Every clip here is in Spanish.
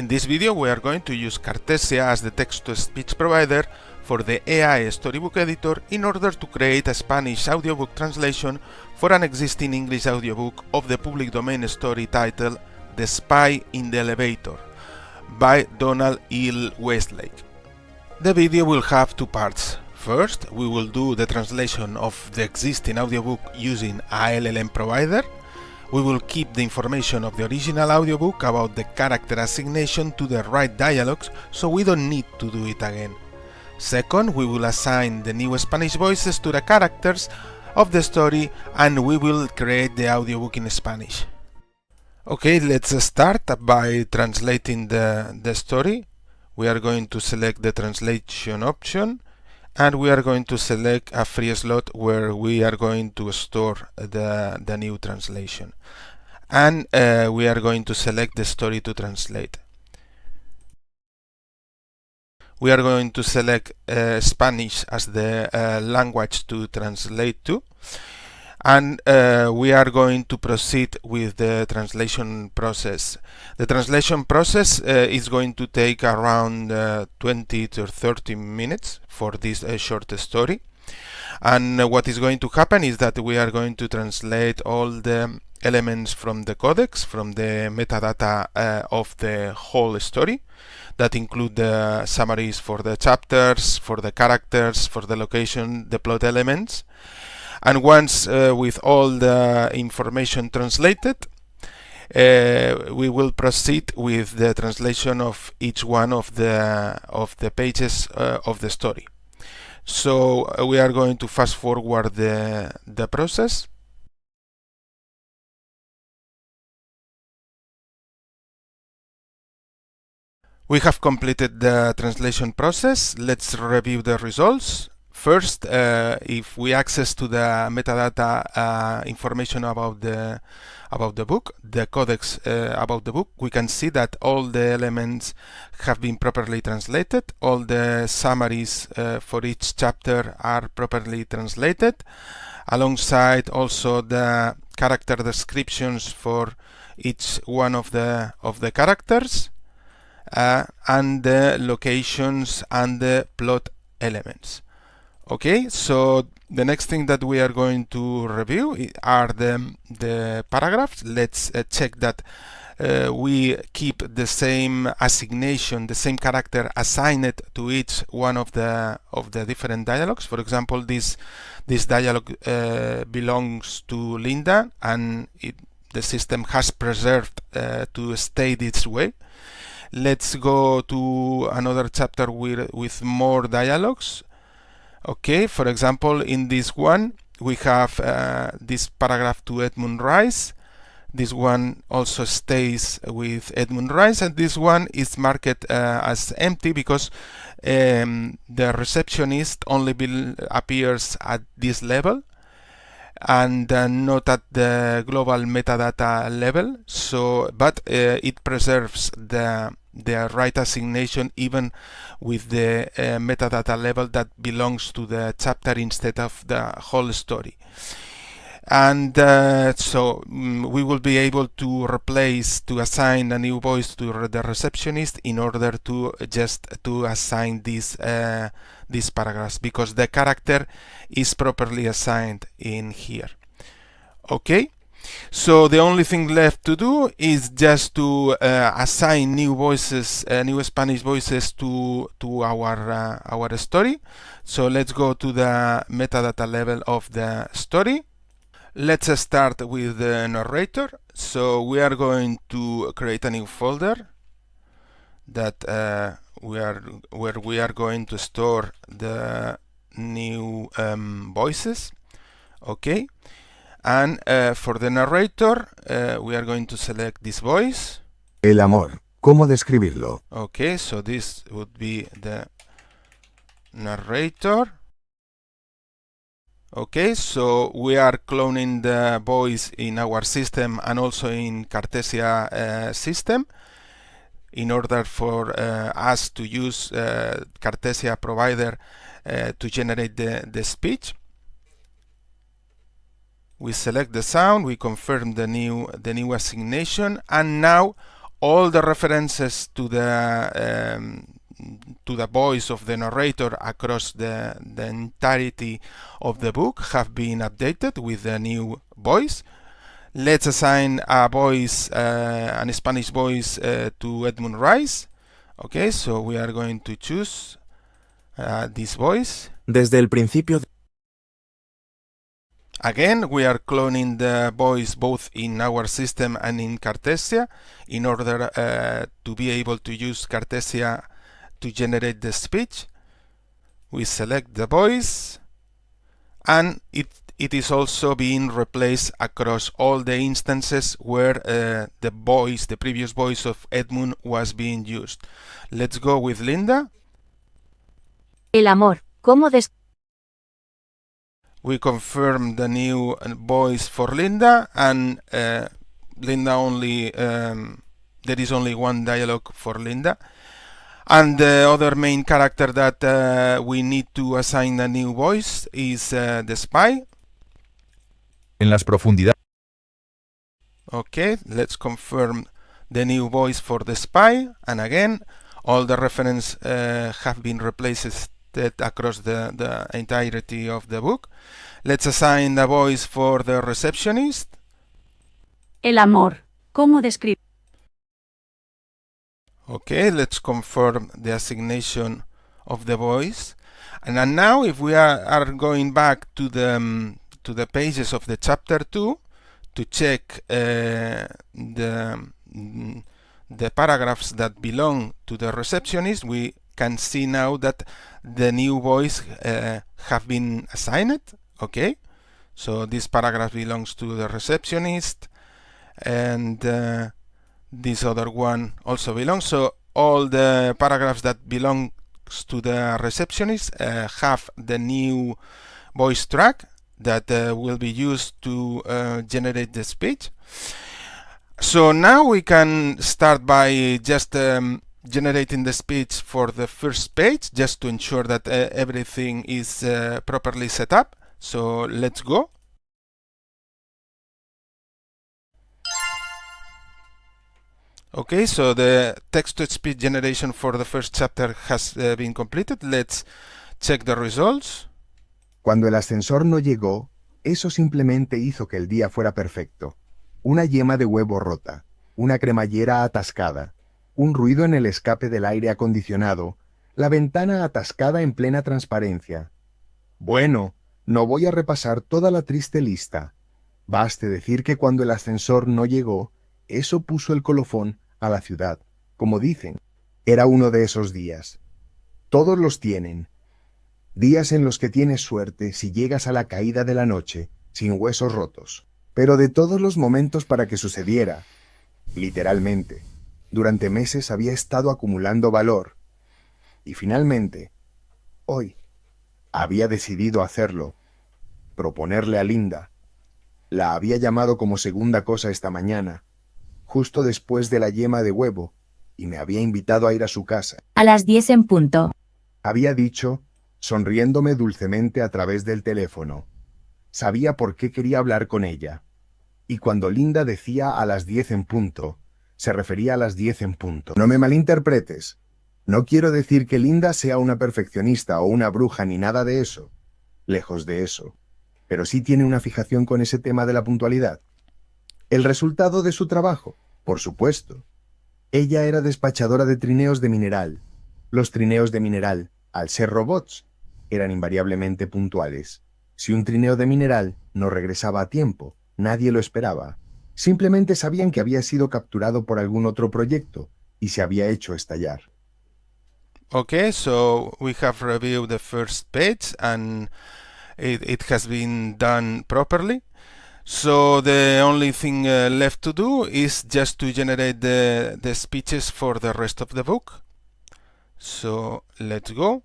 In this video we are going to use Cartesia as the text-to-speech provider for the AI Storybook editor in order to create a Spanish audiobook translation for an existing English audiobook of the public domain story titled The Spy in the Elevator by Donald L. Westlake. The video will have two parts. First, we will do the translation of the existing audiobook using a LLM provider. We will keep the information of the original audiobook about the character assignation to the right dialogues, so we don't need to do it again. Second, we will assign the new Spanish voices to the characters of the story and we will create the audiobook in Spanish. Okay, let's start by translating the story. We are going to select the translation option and we are going to select a free slot where we are going to store the new translation. And we are going to select the story to translate. We are going to select Spanish as the language to translate to. And we are going to proceed with the translation process. The translation process is going to take around 20 to 30 minutes for this short story. And what is going to happen is that we are going to translate all the elements from the codex, from the metadata of the whole story. That include the summaries for the chapters, for the characters, for the location, the plot elements. And once with all the information translated, we will proceed with the translation of each one of the pages of the story. So we are going to fast forward the process. We have completed the translation process. Let's review the results. First, if we access to the metadata information about the book, the codex about the book, we can see that all the elements have been properly translated. All the summaries for each chapter are properly translated, alongside also the character descriptions for each one of the characters, and the locations and the plot elements. Okay, so the next thing that we are going to review are the paragraphs. Let's check that we keep the same assignation, the same character assigned to each one of the different dialogues. For example, this dialogue belongs to Linda, and the system has preserved to stay this way. Let's go to another chapter with more dialogues. Okay, for example, in this one, we have this paragraph to Edmund Rice. This one also stays with Edmund Rice, and this one is marked as empty because the receptionist only appears at this level and not at the global metadata level. So, but it preserves the right assignation even with the metadata level that belongs to the chapter instead of the whole story. And so we will be able to assign a new voice to the receptionist in order to assign these paragraphs, because the character is properly assigned in here. Okay, so the only thing left to do is just to assign new voices, new Spanish voices to our story. So let's go to the metadata level of the story. Let's start with the narrator. So we are going to create a new folder that where we are going to store the new voices. Okay, and for the narrator we are going to select this voice. El amor, ¿cómo describirlo? Okay, so this would be the narrator. Okay, so we are cloning the voice in our system and also in Cartesia system in order for us to use Cartesia provider to generate the speech. We select the sound, we confirm the new assignation, and now all the references to the voice of the narrator across the entirety of the book have been updated with the new voice. Let's assign a voice, an Spanish voice to Edmund Rice. Okay, so we are going to choose this voice. Desde el principio. Again, we are cloning the voice both in our system and in Cartesia in order to be able to use Cartesia to generate the speech. We select the voice, and it is also being replaced across all the instances where the previous voice of Edmund was being used. Let's go with Linda. El amor, ¿cómo We confirm the new voice for Linda, and Linda only there is only one dialogue for Linda. And the other main character that we need to assign a new voice is the spy. En las profundidades. Okay, let's confirm the new voice for the spy, and again all the references have been replaced across the entirety of the book. Let's assign the voice for the receptionist. El amor, ¿cómo describir? Okay, let's confirm the assignation of the voice. And now if we are going back to the pages of the chapter 2 to check the paragraphs that belong to the receptionist, we can see now that the new voice have been assigned. Okay, so this paragraph belongs to the receptionist, and this other one also belongs. So all the paragraphs that belong to the receptionist have the new voice track that will be used to generate the speech. So now we can start by just generating the speech for the first page, just to ensure that everything is properly set up. So let's go. Okay, so the text-to-speech generation for the first chapter has been completed. Let's check the results. Cuando el ascensor no llegó, eso simplemente hizo que el día fuera perfecto. Una yema de huevo rota, una cremallera atascada, un ruido en el escape del aire acondicionado, la ventana atascada en plena transparencia. Bueno, no voy a repasar toda la triste lista. Baste decir que cuando el ascensor no llegó, eso puso el colofón a la ciudad. Como dicen, era uno de esos días. Todos los tienen. Días en los que tienes suerte si llegas a la caída de la noche, sin huesos rotos. Pero de todos los momentos para que sucediera, literalmente, durante meses había estado acumulando valor. Y finalmente, hoy, había decidido hacerlo, proponerle a Linda. La había llamado como segunda cosa esta mañana, justo después de la yema de huevo, y me había invitado a ir a su casa. A las 10 en punto. Había dicho, sonriéndome dulcemente a través del teléfono. Sabía por qué quería hablar con ella. Y cuando Linda decía a las 10 en punto, se refería a las 10 en punto. No me malinterpretes. No quiero decir que Linda sea una perfeccionista o una bruja ni nada de eso. Lejos de eso. Pero sí tiene una fijación con ese tema de la puntualidad. El resultado de su trabajo, por supuesto. Ella era despachadora de trineos de mineral. Los trineos de mineral, al ser robots, eran invariablemente puntuales. Si un trineo de mineral no regresaba a tiempo, nadie lo esperaba. Simplemente sabían que había sido capturado por algún otro proyecto y se había hecho estallar. Okay, so we have reviewed the first page and it has been done properly. So the only thing left to do is just to generate the speeches for the rest of the book. So let's go.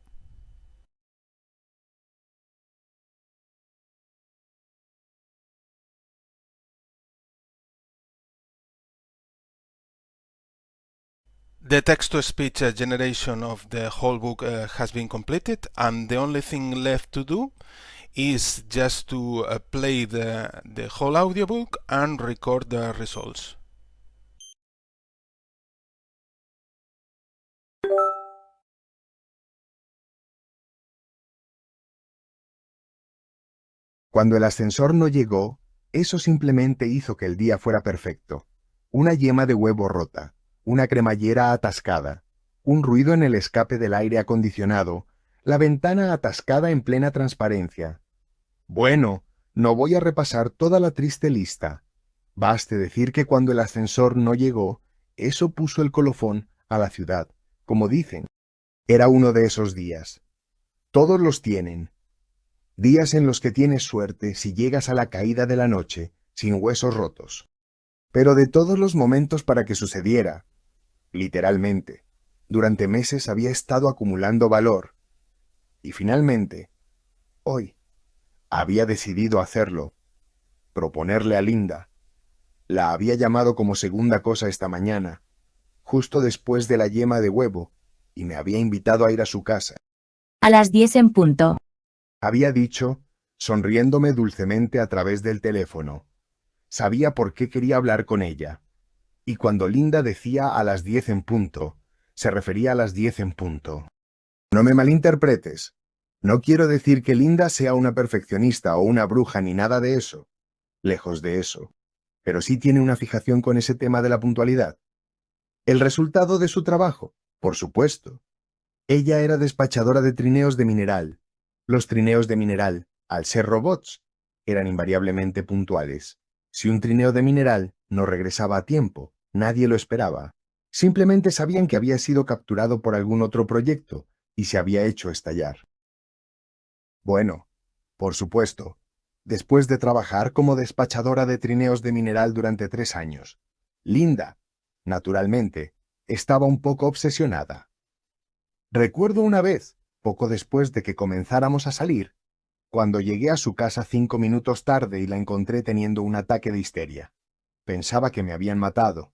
The text-to-speech generation of the whole book has been completed, and the only thing left to do is just to play the whole audiobook and record the results. Cuando el ascensor no llegó, eso simplemente hizo que el día fuera perfecto. Una yema de huevo rota, una cremallera atascada, un ruido en el escape del aire acondicionado, la ventana atascada en plena transparencia. Bueno, no voy a repasar toda la triste lista. Baste decir que cuando el ascensor no llegó, eso puso el colofón a la ciudad, como dicen. Era uno de esos días. Todos los tienen. Días en los que tienes suerte si llegas a la caída de la noche, sin huesos rotos. Pero de todos los momentos para que sucediera, literalmente, durante meses había estado acumulando valor. Y finalmente, hoy, había decidido hacerlo. Proponerle a Linda. La había llamado como segunda cosa esta mañana, justo después de la yema de huevo, y me había invitado a ir a su casa. A las 10 en punto. Había dicho, sonriéndome dulcemente a través del teléfono. Sabía por qué quería hablar con ella. Y cuando Linda decía a las 10 en punto, se refería a las 10 en punto. No me malinterpretes. No quiero decir que Linda sea una perfeccionista o una bruja ni nada de eso. Lejos de eso. Pero sí tiene una fijación con ese tema de la puntualidad. El resultado de su trabajo, por supuesto. Ella era despachadora de trineos de mineral. Los trineos de mineral, al ser robots, eran invariablemente puntuales. Si un trineo de mineral no regresaba a tiempo, nadie lo esperaba. Simplemente sabían que había sido capturado por algún otro proyecto y se había hecho estallar. Bueno, por supuesto, después de trabajar como despachadora de trineos de mineral durante 3 años, Linda, naturalmente, estaba un poco obsesionada. Recuerdo una vez, poco después de que comenzáramos a salir, cuando llegué a su casa 5 minutos tarde y la encontré teniendo un ataque de histeria. Pensaba que me habían matado.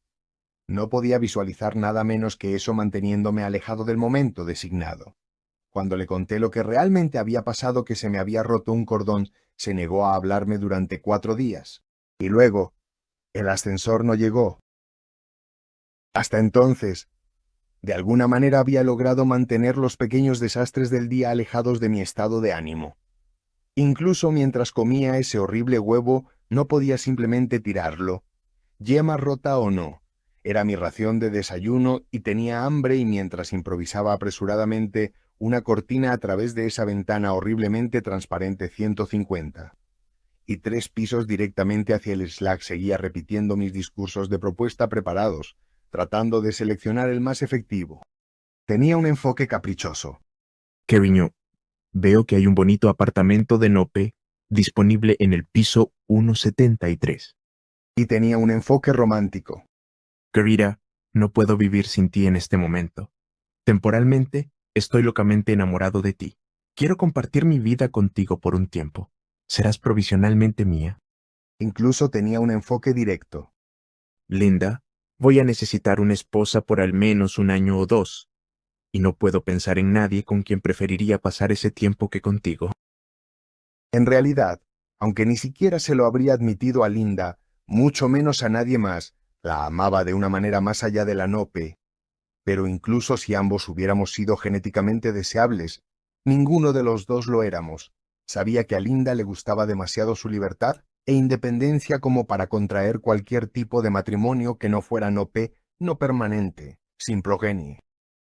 No podía visualizar nada menos que eso manteniéndome alejado del momento designado. Cuando le conté lo que realmente había pasado, que se me había roto un cordón, se negó a hablarme durante 4 días. Y luego, el ascensor no llegó. Hasta entonces, de alguna manera había logrado mantener los pequeños desastres del día alejados de mi estado de ánimo. Incluso mientras comía ese horrible huevo, no podía simplemente tirarlo. Yema rota o no, era mi ración de desayuno y tenía hambre, y mientras improvisaba apresuradamente una cortina a través de esa ventana horriblemente transparente 150. Y 3 pisos directamente hacia el Slack seguía repitiendo mis discursos de propuesta preparados, tratando de seleccionar el más efectivo. Tenía un enfoque caprichoso. Cariño, veo que hay un bonito apartamento de Nope disponible en el piso 173. Y tenía un enfoque romántico. Querida, no puedo vivir sin ti en este momento. Temporalmente, estoy locamente enamorado de ti. Quiero compartir mi vida contigo por un tiempo. ¿Serás provisionalmente mía? Incluso tenía un enfoque directo. Linda, voy a necesitar una esposa por al menos 1 año o 2. Y no puedo pensar en nadie con quien preferiría pasar ese tiempo que contigo. En realidad, aunque ni siquiera se lo habría admitido a Linda, mucho menos a nadie más, la amaba de una manera más allá de la Nope. Pero incluso si ambos hubiéramos sido genéticamente deseables, ninguno de los dos lo éramos. Sabía que a Linda le gustaba demasiado su libertad e independencia como para contraer cualquier tipo de matrimonio que no fuera Nope, no permanente, sin progenie.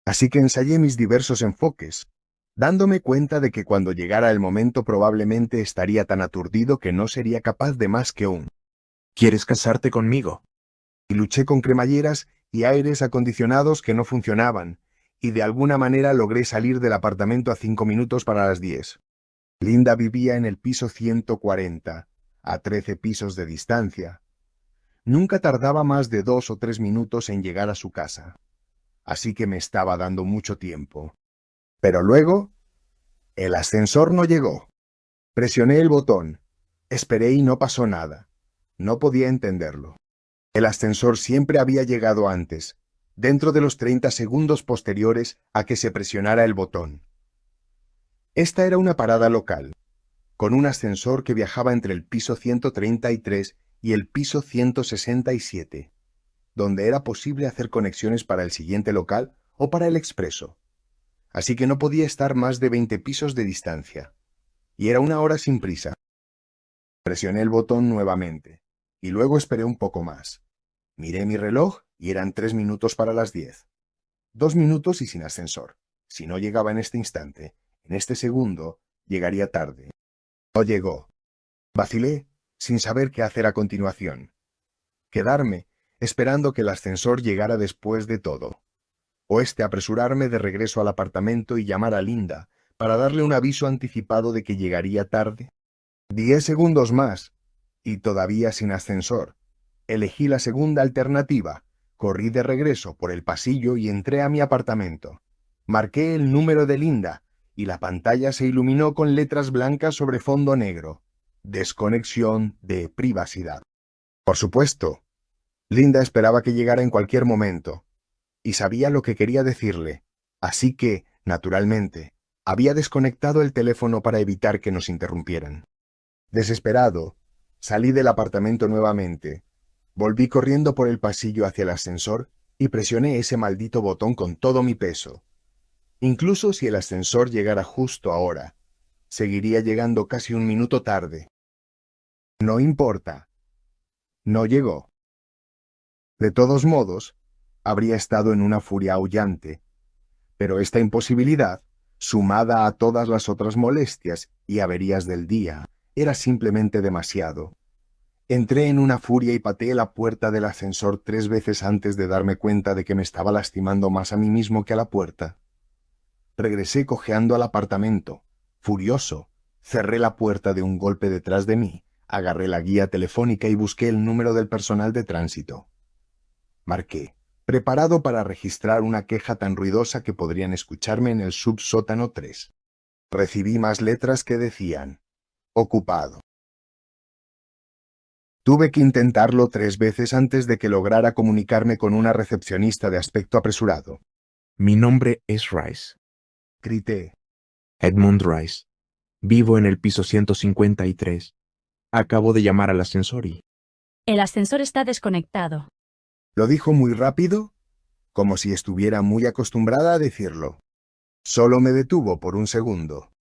Así que ensayé mis diversos enfoques, dándome cuenta de que cuando llegara el momento probablemente estaría tan aturdido que no sería capaz de más que un ¿Quieres casarte conmigo? y luché con cremalleras y aires acondicionados que no funcionaban, y de alguna manera logré salir del apartamento a 5 minutos para las 10. Linda vivía en el piso 140, a 13 pisos de distancia. Nunca tardaba más de 2 o 3 minutos en llegar a su casa, así que me estaba dando mucho tiempo. Pero luego, el ascensor no llegó. Presioné el botón, esperé y no pasó nada. No podía entenderlo. El ascensor siempre había llegado antes, dentro de los 30 segundos posteriores a que se presionara el botón. Esta era una parada local, con un ascensor que viajaba entre el piso 133 y el piso 167, donde era posible hacer conexiones para el siguiente local o para el expreso. Así que no podía estar más de 20 pisos de distancia. Y era una hora sin prisa. Presioné el botón nuevamente, y luego esperé un poco más. Miré mi reloj y eran 3 minutos para las 10. 2 minutos y sin ascensor. Si no llegaba en este instante, en este segundo, llegaría tarde. No llegó. Vacilé, sin saber qué hacer a continuación. Quedarme, esperando que el ascensor llegara después de todo. O apresurarme de regreso al apartamento y llamar a Linda para darle un aviso anticipado de que llegaría tarde. 10 segundos más, y todavía sin ascensor. Elegí la segunda alternativa, corrí de regreso por el pasillo y entré a mi apartamento. Marqué el número de Linda, y la pantalla se iluminó con letras blancas sobre fondo negro. Desconexión de privacidad. Por supuesto, Linda esperaba que llegara en cualquier momento, y sabía lo que quería decirle, así que, naturalmente, había desconectado el teléfono para evitar que nos interrumpieran. Desesperado, salí del apartamento nuevamente, volví corriendo por el pasillo hacia el ascensor y presioné ese maldito botón con todo mi peso. Incluso si el ascensor llegara justo ahora, seguiría llegando casi 1 minuto tarde. No importa. No llegó. De todos modos, habría estado en una furia aullante, pero esta imposibilidad, sumada a todas las otras molestias y averías del día, era simplemente demasiado. Entré en una furia y pateé la puerta del ascensor 3 veces antes de darme cuenta de que me estaba lastimando más a mí mismo que a la puerta. Regresé cojeando al apartamento. Furioso, cerré la puerta de un golpe detrás de mí, agarré la guía telefónica y busqué el número del personal de tránsito. Marqué, preparado para registrar una queja tan ruidosa que podrían escucharme en el subsótano 3. Recibí más letras que decían: ocupado. Tuve que intentarlo 3 veces antes de que lograra comunicarme con una recepcionista de aspecto apresurado. Mi nombre es Rice, Grité. Edmund Rice. Vivo en el piso 153. Acabo de llamar al ascensor y... El ascensor está desconectado. Lo dijo muy rápido, como si estuviera muy acostumbrada a decirlo. Solo me detuvo por un segundo.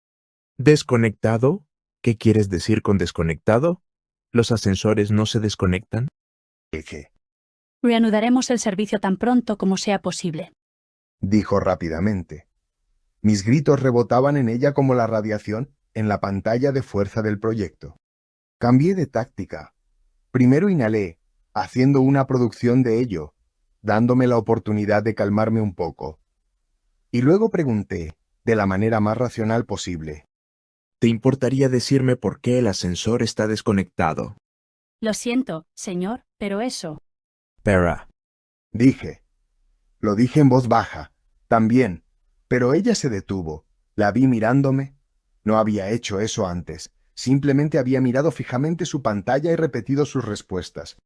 ¿Desconectado? ¿Qué quieres decir con desconectado? ¿Los ascensores no se desconectan? Dije, Reanudaremos el servicio tan pronto como sea posible. dijo rápidamente. Mis gritos rebotaban en ella como la radiación en la pantalla de fuerza del proyecto. Cambié de táctica. Primero inhalé, haciendo una producción de ello, dándome la oportunidad de calmarme un poco. Y luego pregunté, de la manera más racional posible. ¿Te importaría decirme por qué el ascensor está desconectado? Lo siento, señor, pero eso. Para. Dije. Lo dije en voz baja, también, pero ella se detuvo. La vi mirándome. No había hecho eso antes. Simplemente había mirado fijamente su pantalla y repetido sus respuestas.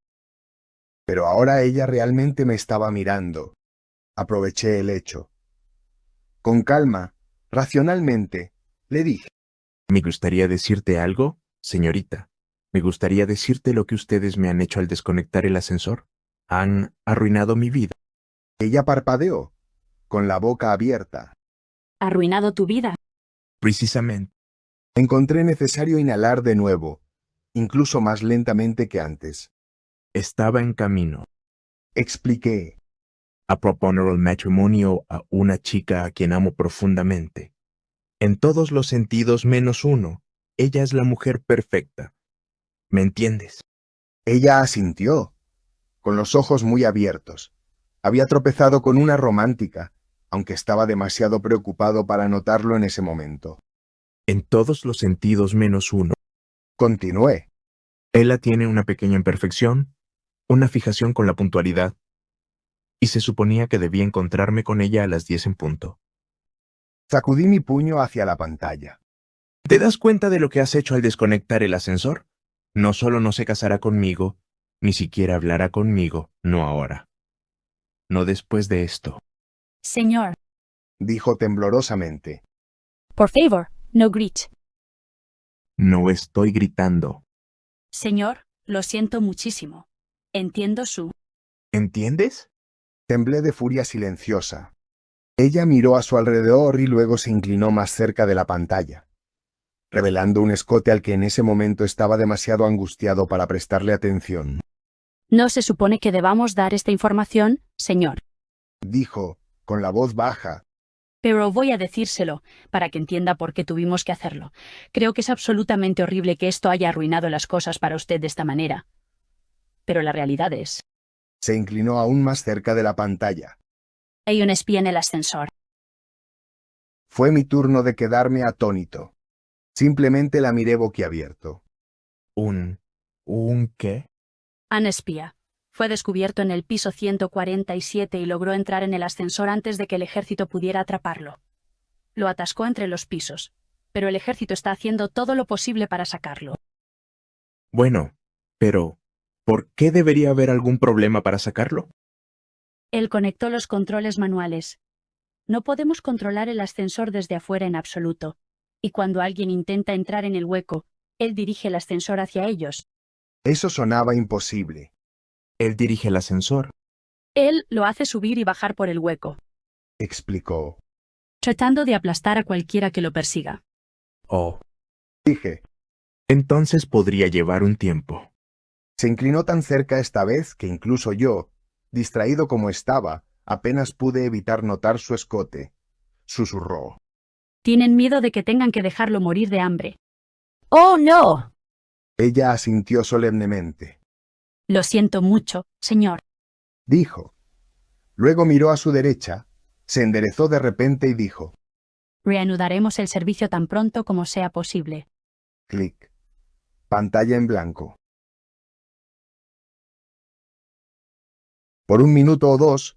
Pero ahora ella realmente me estaba mirando. Aproveché el hecho. Con calma, racionalmente, le dije. Me gustaría decirte algo, señorita. Me gustaría decirte lo que ustedes me han hecho al desconectar el ascensor. Han arruinado mi vida. Ella parpadeó, con la boca abierta. ¿Arruinado tu vida? Precisamente. Encontré necesario inhalar de nuevo, incluso más lentamente que antes. Estaba en camino Expliqué. a proponer el matrimonio a una chica a quien amo profundamente. En todos los sentidos menos uno, ella es la mujer perfecta. ¿Me entiendes? Ella asintió, con los ojos muy abiertos. Había tropezado con una romántica, aunque estaba demasiado preocupado para notarlo en ese momento. En todos los sentidos menos uno. Continué. Ella tiene una pequeña imperfección, una fijación con la puntualidad, y se suponía que debía encontrarme con ella a las 10 en punto. Sacudí mi puño hacia la pantalla. ¿Te das cuenta de lo que has hecho al desconectar el ascensor? No solo no se casará conmigo, ni siquiera hablará conmigo, no ahora. No después de esto. Señor, Dijo temblorosamente. por favor, no grite. No estoy gritando. Señor, lo siento muchísimo. Entiendo su... ¿Entiendes? Temblé de furia silenciosa. Ella miró a su alrededor y luego se inclinó más cerca de la pantalla. revelando un escote al que en ese momento estaba demasiado angustiado para prestarle atención. No se supone que debamos dar esta información, señor. Dijo, con la voz baja. Pero voy a decírselo, para que entienda por qué tuvimos que hacerlo. Creo que es absolutamente horrible que esto haya arruinado las cosas para usted de esta manera. Pero la realidad es... Se inclinó aún más cerca de la pantalla. Hay un espía en el ascensor. Fue mi turno de quedarme atónito. Simplemente la miré boquiabierto. ¿Un qué? Un espía. Fue descubierto en el piso 147 y logró entrar en el ascensor antes de que el ejército pudiera atraparlo. Lo atascó entre los pisos, pero el ejército está haciendo todo lo posible para sacarlo. Bueno, pero ¿por qué debería haber algún problema para sacarlo? Él conectó los controles manuales. No podemos controlar el ascensor desde afuera en absoluto, y cuando alguien intenta entrar en el hueco, él dirige el ascensor hacia ellos. Eso sonaba imposible. Él dirige el ascensor. Él lo hace subir y bajar por el hueco, Explicó. tratando de aplastar a cualquiera que lo persiga. Oh, Dije. entonces podría llevar un tiempo. Se inclinó tan cerca esta vez que incluso yo, distraído como estaba, apenas pude evitar notar su escote. Susurró. Tienen miedo de que tengan que dejarlo morir de hambre. ¡Oh, no! Ella asintió solemnemente. Lo siento mucho, señor. Dijo. Luego miró a su derecha, se enderezó de repente y dijo. Reanudaremos el servicio tan pronto como sea posible. Clic. Pantalla en blanco. Por un minuto o dos,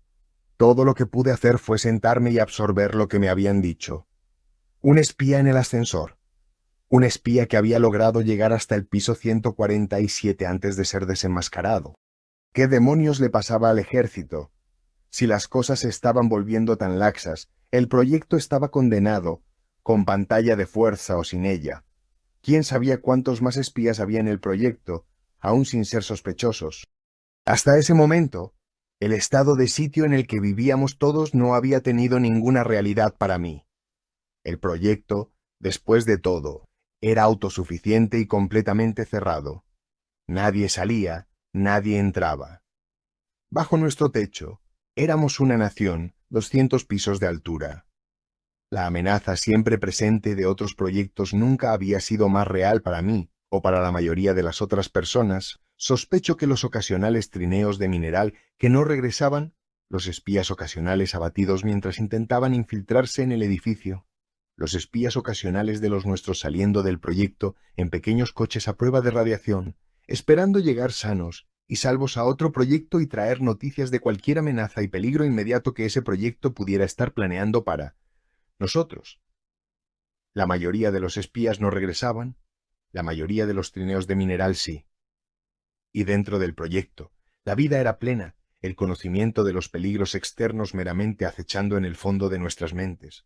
todo lo que pude hacer fue sentarme y absorber lo que me habían dicho. Un espía en el ascensor. Un espía que había logrado llegar hasta el piso 147 antes de ser desenmascarado. ¿Qué demonios le pasaba al ejército? Si las cosas se estaban volviendo tan laxas, el proyecto estaba condenado, con pantalla de fuerza o sin ella. ¿Quién sabía cuántos más espías había en el proyecto, aún sin ser sospechosos? Hasta ese momento, el estado de sitio en el que vivíamos todos no había tenido ninguna realidad para mí. El proyecto, después de todo, era autosuficiente y completamente cerrado. Nadie salía, nadie entraba. Bajo nuestro techo, éramos una nación, 200 pisos de altura. La amenaza siempre presente de otros proyectos nunca había sido más real para mí, o para la mayoría de las otras personas. Sospecho que los ocasionales trineos de mineral que no regresaban, los espías ocasionales abatidos mientras intentaban infiltrarse en el edificio, los espías ocasionales de los nuestros saliendo del proyecto en pequeños coches a prueba de radiación, esperando llegar sanos y salvos a otro proyecto y traer noticias de cualquier amenaza y peligro inmediato que ese proyecto pudiera estar planeando para nosotros. La mayoría de los espías no regresaban, la mayoría de los trineos de mineral sí. Y dentro del proyecto, la vida era plena, el conocimiento de los peligros externos meramente acechando en el fondo de nuestras mentes.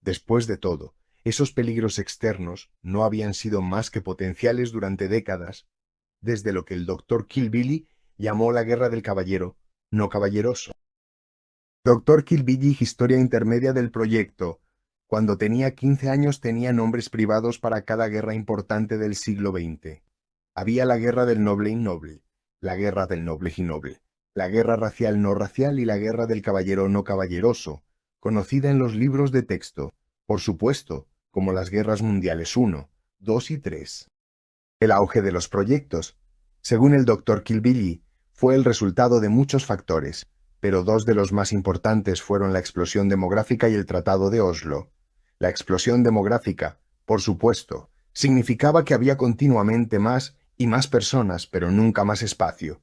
Después de todo, esos peligros externos no habían sido más que potenciales durante décadas, desde lo que el Dr. Kill Billy llamó la guerra del caballero, no caballeroso. Dr. Kill Billy, historia intermedia del proyecto. Cuando tenía 15 años tenía nombres privados para cada guerra importante del siglo XX. Había la guerra del noble innoble, la guerra del noble innoble, la guerra racial no racial y la guerra del caballero no caballeroso, conocida en los libros de texto, por supuesto, como las guerras mundiales 1, 2 y 3. El auge de los proyectos, según el Dr. Kill Billy, fue el resultado de muchos factores, pero dos de los más importantes fueron la explosión demográfica y el Tratado de Oslo. La explosión demográfica, por supuesto, significaba que había continuamente más y más personas, pero nunca más espacio.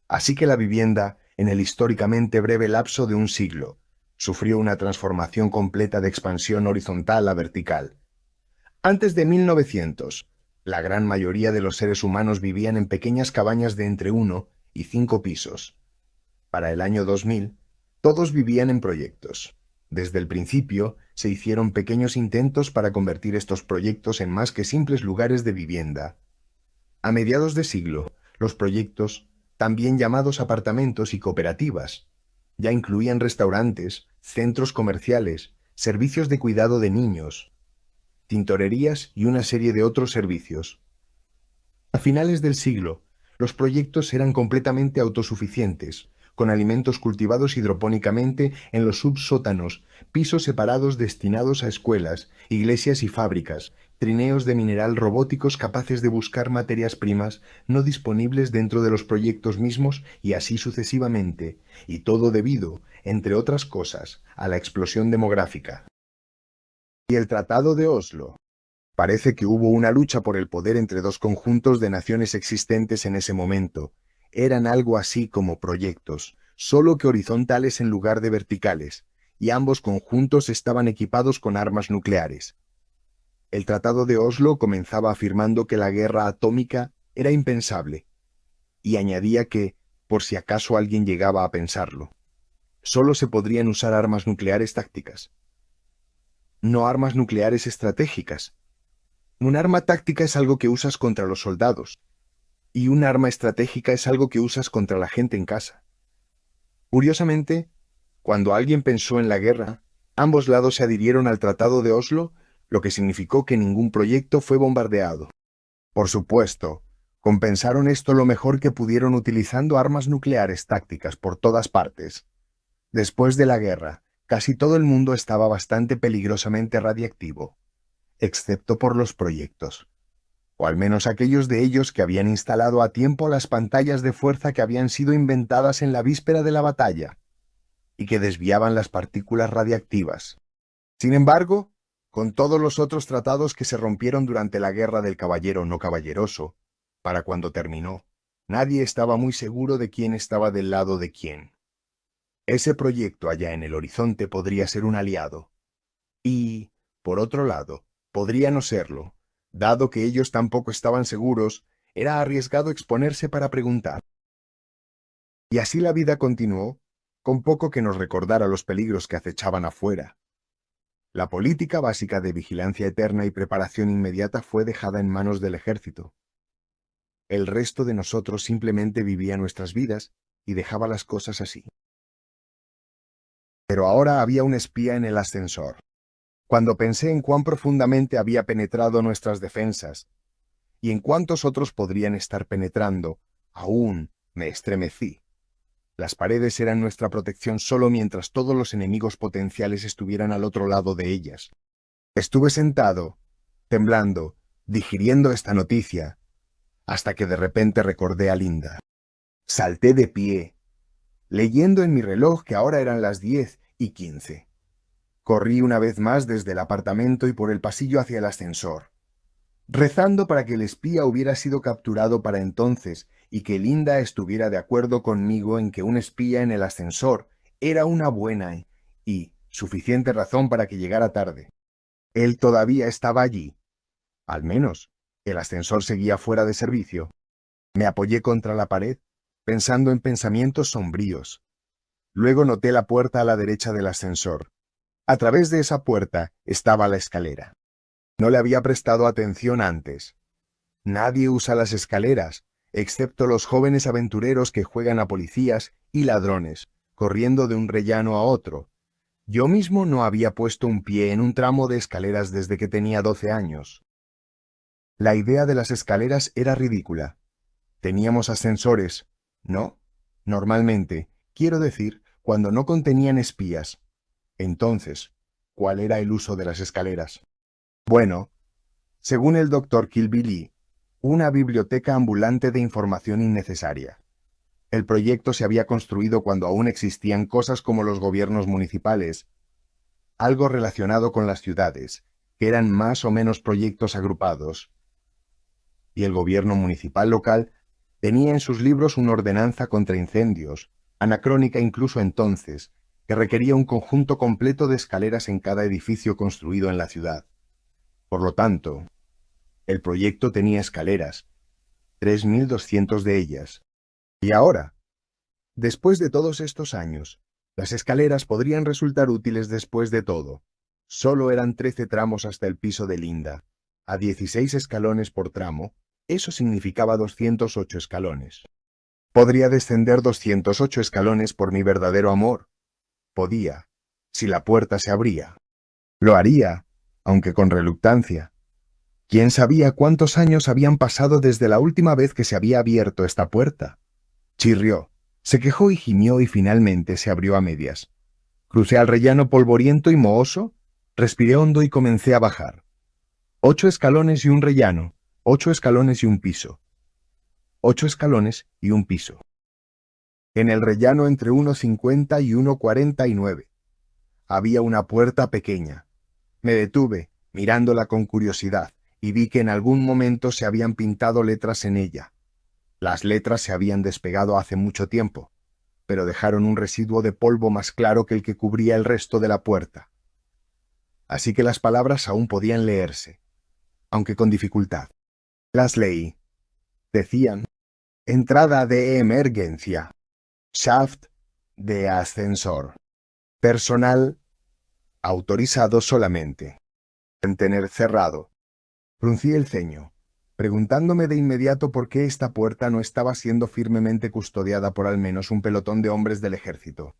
Así que la vivienda, en el históricamente breve lapso de un siglo, sufrió una transformación completa de expansión horizontal a vertical. Antes de 1900, la gran mayoría de los seres humanos vivían en pequeñas cabañas de entre 1 y 5 pisos. Para el año 2000, todos vivían en proyectos. Desde el principio, se hicieron pequeños intentos para convertir estos proyectos en más que simples lugares de vivienda. A mediados de siglo, los proyectos, también llamados apartamentos y cooperativas, ya incluían restaurantes, centros comerciales, servicios de cuidado de niños. tintorerías y una serie de otros servicios. A finales del siglo, los proyectos eran completamente autosuficientes, con alimentos cultivados hidropónicamente en los subsótanos, pisos separados destinados a escuelas, iglesias y fábricas, trineos de mineral robóticos capaces de buscar materias primas no disponibles dentro de los proyectos mismos y así sucesivamente, y todo debido, entre otras cosas, a la explosión demográfica. Y el Tratado de Oslo. Parece que hubo una lucha por el poder entre dos conjuntos de naciones existentes en ese momento. Eran algo así como proyectos, solo que horizontales en lugar de verticales, y ambos conjuntos estaban equipados con armas nucleares. El Tratado de Oslo comenzaba afirmando que la guerra atómica era impensable, y añadía que, por si acaso alguien llegaba a pensarlo, solo se podrían usar armas nucleares tácticas, no armas nucleares estratégicas. Un arma táctica es algo que usas contra los soldados, y un arma estratégica es algo que usas contra la gente en casa. Curiosamente, cuando alguien pensó en la guerra, ambos lados se adhirieron al Tratado de Oslo, lo que significó que ningún proyecto fue bombardeado. Por supuesto, compensaron esto lo mejor que pudieron utilizando armas nucleares tácticas por todas partes. Después de la guerra, casi todo el mundo estaba bastante peligrosamente radiactivo, excepto por los proyectos, o al menos aquellos de ellos que habían instalado a tiempo las pantallas de fuerza que habían sido inventadas en la víspera de la batalla, y que desviaban las partículas radiactivas. Sin embargo, con todos los otros tratados que se rompieron durante la guerra del caballero no caballeroso, para cuando terminó, nadie estaba muy seguro de quién estaba del lado de quién. Ese proyecto allá en el horizonte podría ser un aliado, y, por otro lado, podría no serlo. Dado que ellos tampoco estaban seguros, era arriesgado exponerse para preguntar. Y así la vida continuó, con poco que nos recordara los peligros que acechaban afuera. La política básica de vigilancia eterna y preparación inmediata fue dejada en manos del ejército. El resto de nosotros simplemente vivía nuestras vidas y dejaba las cosas así. Pero ahora había un espía en el ascensor. Cuando pensé en cuán profundamente había penetrado nuestras defensas, y en cuántos otros podrían estar penetrando, aún me estremecí. Las paredes eran nuestra protección solo mientras todos los enemigos potenciales estuvieran al otro lado de ellas. Estuve sentado, temblando, digiriendo esta noticia, hasta que de repente recordé a Linda. Salté de pie, leyendo en mi reloj que ahora eran las 10:15. Corrí una vez más desde el apartamento y por el pasillo hacia el ascensor, rezando para que el espía hubiera sido capturado para entonces y que Linda estuviera de acuerdo conmigo en que un espía en el ascensor era una buena y suficiente razón para que llegara tarde. Él todavía estaba allí. Al menos, el ascensor seguía fuera de servicio. Me apoyé contra la pared, pensando en pensamientos sombríos. Luego noté la puerta a la derecha del ascensor. A través de esa puerta estaba la escalera. No le había prestado atención antes. Nadie usa las escaleras, excepto los jóvenes aventureros que juegan a policías y ladrones, corriendo de un rellano a otro. Yo mismo no había puesto un pie en un tramo de escaleras desde que tenía 12 años. La idea de las escaleras era ridícula. Teníamos ascensores, ¿no? Normalmente, quiero decir, cuando no contenían espías. Entonces, ¿cuál era el uso de las escaleras? Bueno, según el Dr. Kilby, una biblioteca ambulante de información innecesaria. El proyecto se había construido cuando aún existían cosas como los gobiernos municipales, algo relacionado con las ciudades, que eran más o menos proyectos agrupados. Y el gobierno municipal local tenía en sus libros una ordenanza contra incendios, anacrónica incluso entonces, que requería un conjunto completo de escaleras en cada edificio construido en la ciudad. Por lo tanto, el proyecto tenía escaleras, 3.200 de ellas. Y ahora, después de todos estos años, las escaleras podrían resultar útiles después de todo. Solo eran 13 tramos hasta el piso de Linda. A 16 escalones por tramo, eso significaba 208 escalones. Podría descender 208 escalones por mi verdadero amor. Podía, si la puerta se abría. Lo haría, aunque con reluctancia. ¿Quién sabía cuántos años habían pasado desde la última vez que se había abierto esta puerta? Chirrió, se quejó y gimió y finalmente se abrió a medias. Crucé al rellano polvoriento y mohoso, respiré hondo y comencé a bajar. 8 escalones y un rellano, 8 escalones y un piso. 8 escalones y un piso. En el rellano entre 1,50 y 1,49. Había una puerta pequeña. Me detuve, mirándola con curiosidad, y vi que en algún momento se habían pintado letras en ella. Las letras se habían despegado hace mucho tiempo, pero dejaron un residuo de polvo más claro que el que cubría el resto de la puerta. Así que las palabras aún podían leerse, aunque con dificultad. Las leí. Decían: entrada de emergencia, shaft de ascensor, personal autorizado solamente, tener cerrado. Fruncí el ceño, preguntándome de inmediato por qué esta puerta no estaba siendo firmemente custodiada por al menos un pelotón de hombres del ejército.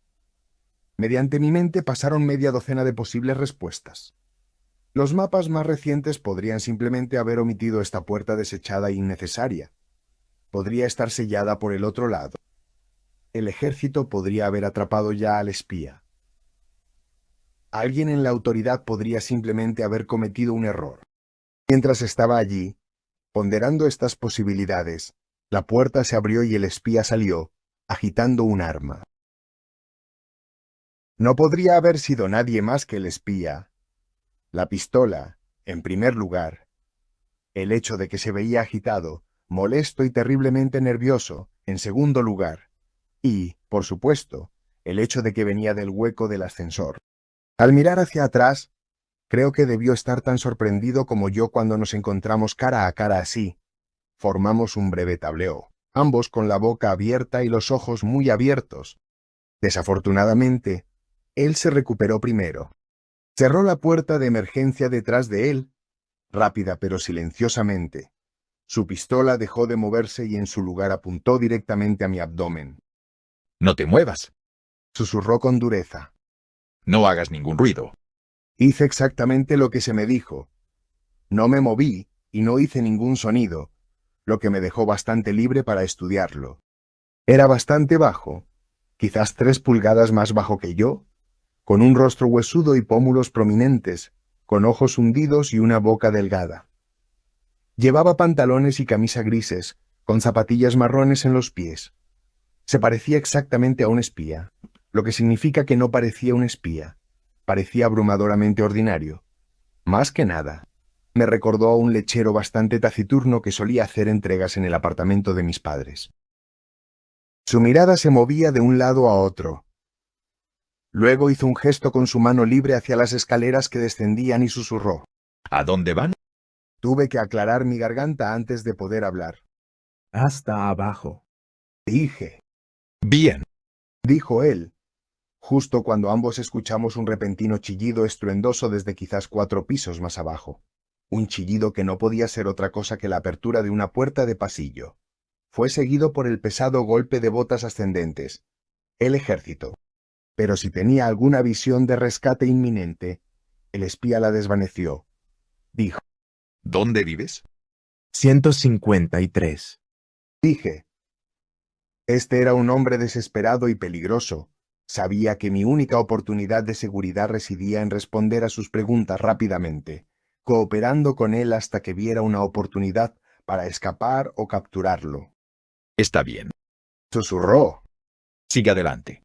Mediante mi mente pasaron media docena de posibles respuestas. Los mapas más recientes podrían simplemente haber omitido esta puerta desechada e innecesaria. Podría estar sellada por el otro lado. El ejército podría haber atrapado ya al espía. Alguien en la autoridad podría simplemente haber cometido un error. Mientras estaba allí, ponderando estas posibilidades, la puerta se abrió y el espía salió, agitando un arma. No podría haber sido nadie más que el espía. La pistola, en primer lugar. El hecho de que se veía agitado, molesto y terriblemente nervioso, en segundo lugar. Y, por supuesto, el hecho de que venía del hueco del ascensor. Al mirar hacia atrás, creo que debió estar tan sorprendido como yo cuando nos encontramos cara a cara así. Formamos un breve tableo, ambos con la boca abierta y los ojos muy abiertos. Desafortunadamente, él se recuperó primero. Cerró la puerta de emergencia detrás de él, rápida pero silenciosamente. Su pistola dejó de moverse y en su lugar apuntó directamente a mi abdomen. No te muevas. Susurró con dureza. No hagas ningún ruido. Hice exactamente lo que se me dijo. No me moví y no hice ningún sonido, lo que me dejó bastante libre para estudiarlo. Era bastante bajo, quizás 3 pulgadas más bajo que yo, con un rostro huesudo y pómulos prominentes, con ojos hundidos y una boca delgada. Llevaba pantalones y camisa grises, con zapatillas marrones en los pies. Se parecía exactamente a un espía, lo que significa que no parecía un espía. Parecía abrumadoramente ordinario. Más que nada, me recordó a un lechero bastante taciturno que solía hacer entregas en el apartamento de mis padres. Su mirada se movía de un lado a otro. Luego hizo un gesto con su mano libre hacia las escaleras que descendían y susurró. ¿A dónde van? Tuve que aclarar mi garganta antes de poder hablar. Hasta abajo. Dije, Bien. dijo él, justo cuando ambos escuchamos un repentino chillido estruendoso desde quizás 4 pisos más abajo. Un chillido que no podía ser otra cosa que la apertura de una puerta de pasillo. Fue seguido por el pesado golpe de botas ascendentes. El ejército. Pero si tenía alguna visión de rescate inminente, el espía la desvaneció. Dijo. ¿Dónde vives? 153. Dije. Este era un hombre desesperado y peligroso. Sabía que mi única oportunidad de seguridad residía en responder a sus preguntas rápidamente, cooperando con él hasta que viera una oportunidad para escapar o capturarlo. Está bien. Susurró. Sigue adelante.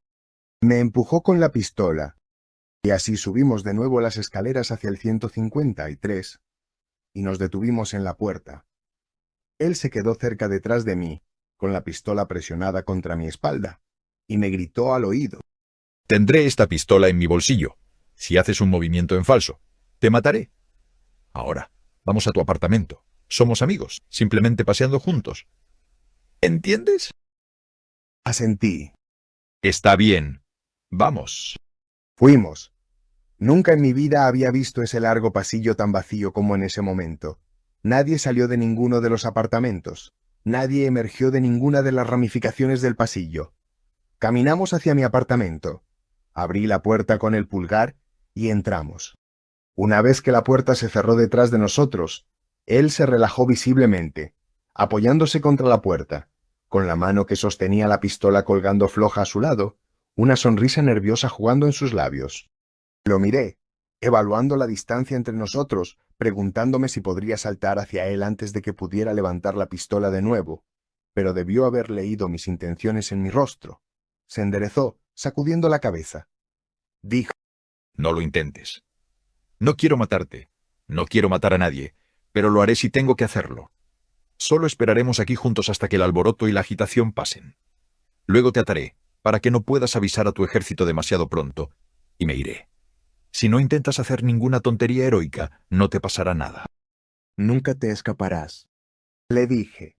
Me empujó con la pistola, y así subimos de nuevo las escaleras hacia el 153, y nos detuvimos en la puerta. Él se quedó cerca detrás de mí, con la pistola presionada contra mi espalda, y me gritó al oído. Tendré esta pistola en mi bolsillo. Si haces un movimiento en falso, te mataré. Ahora, vamos a tu apartamento. Somos amigos, simplemente paseando juntos. ¿Entiendes? Asentí. Está bien. Vamos. Fuimos. Nunca en mi vida había visto ese largo pasillo tan vacío como en ese momento. Nadie salió de ninguno de los apartamentos. Nadie emergió de ninguna de las ramificaciones del pasillo. Caminamos hacia mi apartamento. Abrí la puerta con el pulgar y entramos. Una vez que la puerta se cerró detrás de nosotros, él se relajó visiblemente, apoyándose contra la puerta, con la mano que sostenía la pistola colgando floja a su lado, una sonrisa nerviosa jugando en sus labios. Lo miré, evaluando la distancia entre nosotros, preguntándome si podría saltar hacia él antes de que pudiera levantar la pistola de nuevo, pero debió haber leído mis intenciones en mi rostro. Se enderezó, sacudiendo la cabeza. Dijo: No lo intentes. No quiero matarte. No quiero matar a nadie, pero lo haré si tengo que hacerlo. Solo esperaremos aquí juntos hasta que el alboroto y la agitación pasen. Luego te ataré, para que no puedas avisar a tu ejército demasiado pronto, y me iré. Si no intentas hacer ninguna tontería heroica, no te pasará nada. Nunca te escaparás. le dije.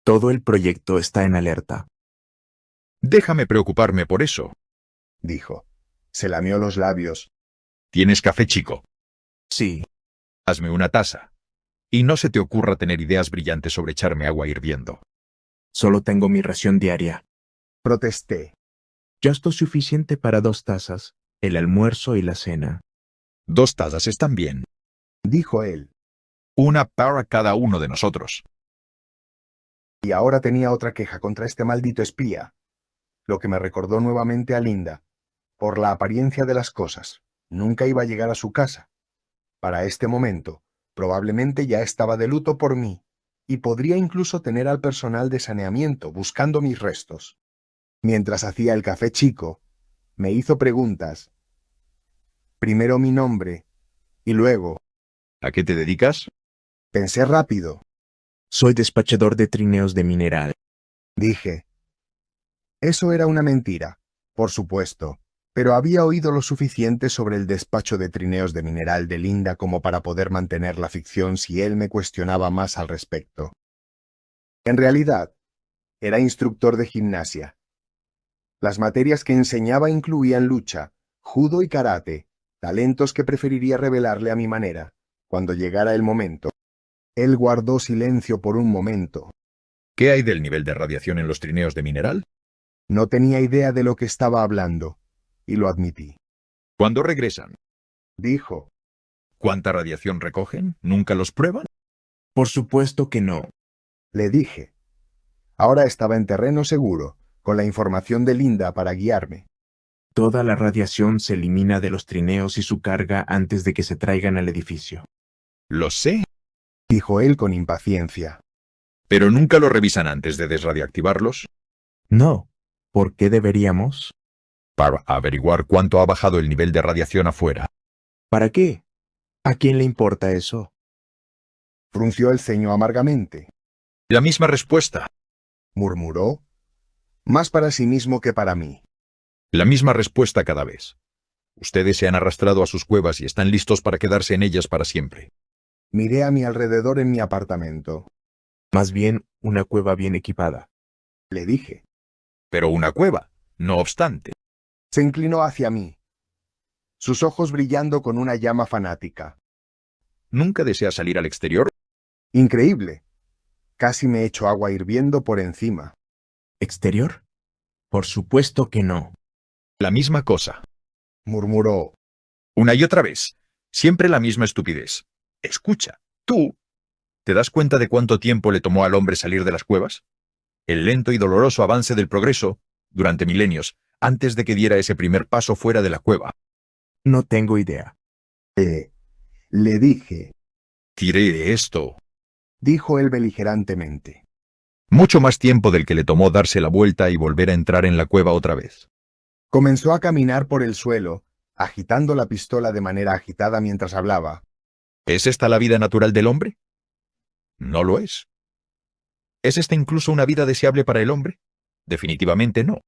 Todo el proyecto está en alerta. Déjame preocuparme por eso. Dijo. Se lamió los labios. ¿Tienes café, chico? Sí, Hazme una taza. Y no se te ocurra tener ideas brillantes sobre echarme agua hirviendo. solo tengo mi ración diaria. Protesté. Ya esto es suficiente para 2 tazas, el almuerzo y la cena. 2 tazas están bien. Dijo él. Una para cada uno de nosotros. Y ahora tenía otra queja contra este maldito espía, lo que me recordó nuevamente a Linda. Por la apariencia de las cosas, nunca iba a llegar a su casa. Para este momento, probablemente ya estaba de luto por mí, y podría incluso tener al personal de saneamiento buscando mis restos. Mientras hacía el café chico, me hizo preguntas. Primero mi nombre, y luego, ¿A qué te dedicas? pensé rápido, Soy despachador de trineos de mineral. dije. Eso era una mentira, por supuesto, pero había oído lo suficiente sobre el despacho de trineos de mineral de Linda como para poder mantener la ficción si él me cuestionaba más al respecto. En realidad, era instructor de gimnasia. Las materias que enseñaba incluían lucha, judo y karate, talentos que preferiría revelarle a mi manera, cuando llegara el momento. Él guardó silencio por un momento. ¿Qué hay del nivel de radiación en los trineos de mineral? No tenía idea de lo que estaba hablando, y lo admití. ¿Cuándo regresan? Dijo. ¿Cuánta radiación recogen? ¿Nunca los prueban? Por supuesto que no. Le dije. Ahora estaba en terreno seguro, con la información de Linda para guiarme. Toda la radiación se elimina de los trineos y su carga antes de que se traigan al edificio. Lo sé, Dijo él con impaciencia. pero nunca lo revisan antes de desradioactivarlos No. ¿Por qué deberíamos? para averiguar cuánto ha bajado el nivel de radiación afuera. ¿Para qué? ¿A quién le importa eso? Frunció el ceño amargamente. La misma respuesta. Murmuró. Más para sí mismo que para mí. La misma respuesta cada vez. Ustedes se han arrastrado a sus cuevas y están listos para quedarse en ellas para siempre. Miré a mi alrededor en mi apartamento. Más bien, una cueva bien equipada. Le dije. Pero una cueva, no obstante. Se inclinó hacia mí, sus ojos brillando con una llama fanática. ¿Nunca desea salir al exterior? Increíble. Casi me echó agua hirviendo por encima. ¿Exterior? Por supuesto que no. La misma cosa. Murmuró. Una y otra vez. Siempre la misma estupidez. Escucha, tú. ¿Te das cuenta de cuánto tiempo le tomó al hombre salir de las cuevas? El lento y doloroso avance del progreso, durante milenios, antes de que diera ese primer paso fuera de la cueva. No tengo idea. Le dije, Tiré esto. dijo él beligerantemente. Mucho más tiempo del que le tomó darse la vuelta y volver a entrar en la cueva otra vez. Comenzó a caminar por el suelo, agitando la pistola de manera agitada mientras hablaba. ¿Es esta la vida natural del hombre? No lo es. ¿Es esta incluso una vida deseable para el hombre? Definitivamente no.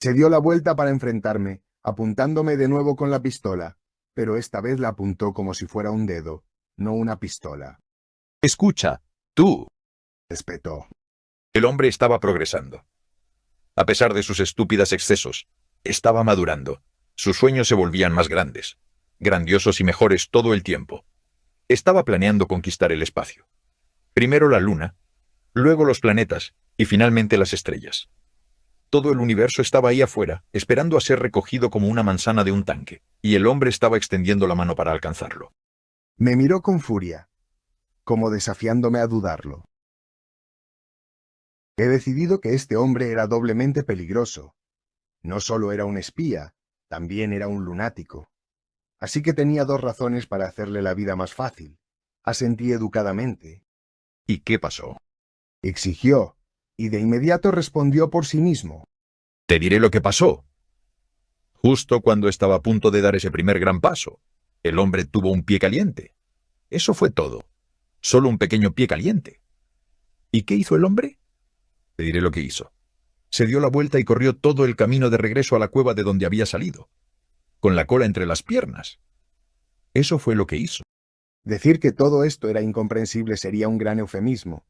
Se dio la vuelta para enfrentarme, apuntándome de nuevo con la pistola, pero esta vez la apuntó como si fuera un dedo, no una pistola. Escucha, tú. Espetó. El hombre estaba progresando. A pesar de sus estúpidos excesos, estaba madurando. Sus sueños se volvían más grandes, grandiosos y mejores todo el tiempo. Estaba planeando conquistar el espacio. Primero la luna, luego los planetas y finalmente las estrellas. Todo el universo estaba ahí afuera, esperando a ser recogido como una manzana de un tanque, y el hombre estaba extendiendo la mano para alcanzarlo. Me miró con furia, como desafiándome a dudarlo. He decidido que este hombre era doblemente peligroso. No solo era un espía, también era un lunático. Así que tenía dos razones para hacerle la vida más fácil. Asentí educadamente. ¿Y qué pasó? Exigió, y de inmediato respondió por sí mismo. Te diré lo que pasó. Justo cuando estaba a punto de dar ese primer gran paso, el hombre tuvo un pie caliente. Eso fue todo. Solo un pequeño pie caliente. ¿Y qué hizo el hombre? Te diré lo que hizo. Se dio la vuelta y corrió todo el camino de regreso a la cueva de donde había salido, con la cola entre las piernas. Eso fue lo que hizo. Decir que todo esto era incomprensible sería un gran eufemismo.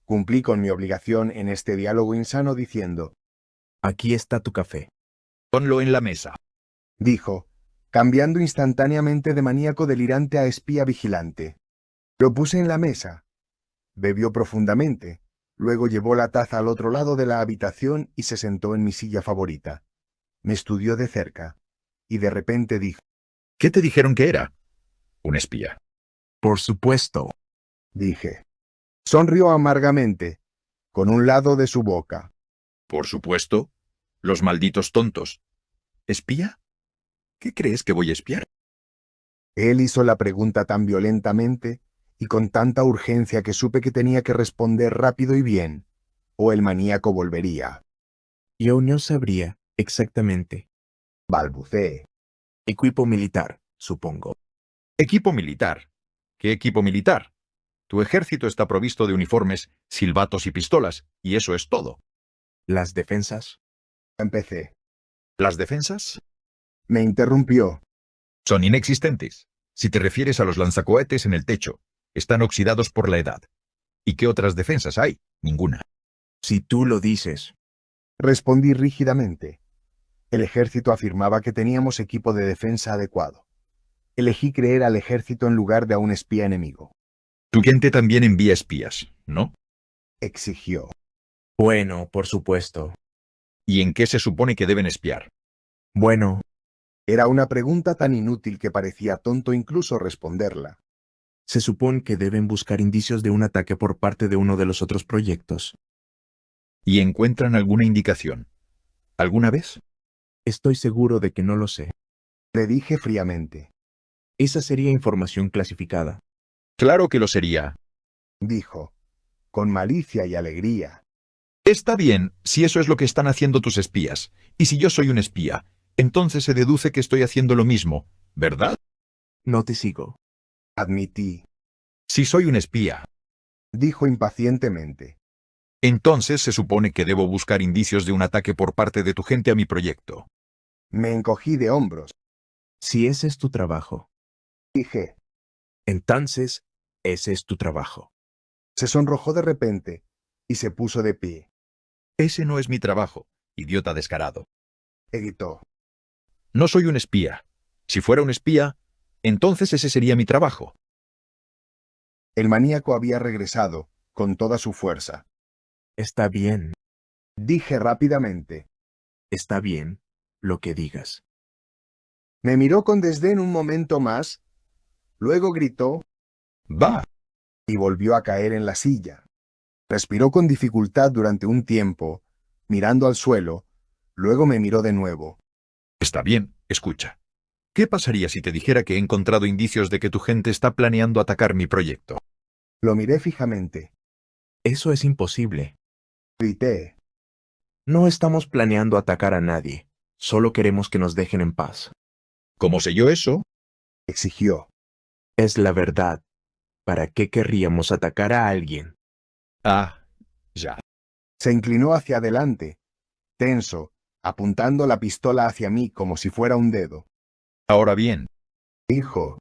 Cumplí con mi obligación en este diálogo insano diciendo, Aquí está tu café. Ponlo en la mesa. dijo, cambiando instantáneamente de maníaco delirante a espía vigilante. Lo puse en la mesa. Bebió profundamente. Luego llevó la taza al otro lado de la habitación y se sentó en mi silla favorita. Me estudió de cerca, y de repente dijo, ¿Qué te dijeron que era? Un espía. Por supuesto. dije. Sonrió amargamente, con un lado de su boca. Por supuesto. Los malditos tontos. ¿Espía? ¿Qué crees que voy a espiar? Él hizo la pregunta tan violentamente y con tanta urgencia que supe que tenía que responder rápido y bien, o el maníaco volvería. Yo no sabría exactamente. Balbuceé. Equipo militar, supongo. Equipo militar. ¿Qué equipo militar? Tu ejército está provisto de uniformes, silbatos y pistolas, y eso es todo. Las defensas. Empecé. ¿Las defensas? Me interrumpió. Son inexistentes. Si te refieres a los lanzacohetes en el techo, están oxidados por la edad. ¿Y qué otras defensas hay? Ninguna. Si tú lo dices. Respondí rígidamente. El ejército afirmaba que teníamos equipo de defensa adecuado. Elegí creer al ejército en lugar de a un espía enemigo. Tu gente también envía espías, ¿no? Exigió. Bueno, por supuesto. ¿Y en qué se supone que deben espiar? Bueno, Era una pregunta tan inútil que parecía tonto incluso responderla. se supone que deben buscar indicios de un ataque por parte de uno de los otros proyectos. ¿Y encuentran alguna indicación? ¿Alguna vez? Estoy seguro de que no lo sé. Le dije fríamente. Esa sería información clasificada. Claro que lo sería. Dijo, con malicia y alegría. Está bien, si eso es lo que están haciendo tus espías. Y si yo soy un espía, entonces se deduce que estoy haciendo lo mismo, ¿verdad? No te sigo. Admití. Si soy un espía, Dijo impacientemente. entonces se supone que debo buscar indicios de un ataque por parte de tu gente a mi proyecto. Me encogí de hombros. Si ese es tu trabajo, Dije. entonces ese es tu trabajo. Se sonrojó de repente y se puso de pie. Ese no es mi trabajo, idiota descarado. Gritó. No soy un espía. Si fuera un espía, entonces ese sería mi trabajo. El maníaco había regresado, con toda su fuerza. Está bien, Dije rápidamente. está bien, lo que digas. Me miró con desdén un momento más, luego gritó Va. y volvió a caer en la silla. Respiró con dificultad durante un tiempo, mirando al suelo, luego me miró de nuevo. Está bien, escucha. ¿Qué pasaría si te dijera que he encontrado indicios de que tu gente está planeando atacar mi proyecto? Lo miré fijamente. Eso es imposible. Grité. No estamos planeando atacar a nadie. Solo queremos que nos dejen en paz. ¿Cómo sé yo eso? Exigió. Es la verdad. ¿Para qué querríamos atacar a alguien? Ah, ya. Se inclinó hacia adelante, tenso, apuntando la pistola hacia mí como si fuera un dedo. Ahora bien, Dijo.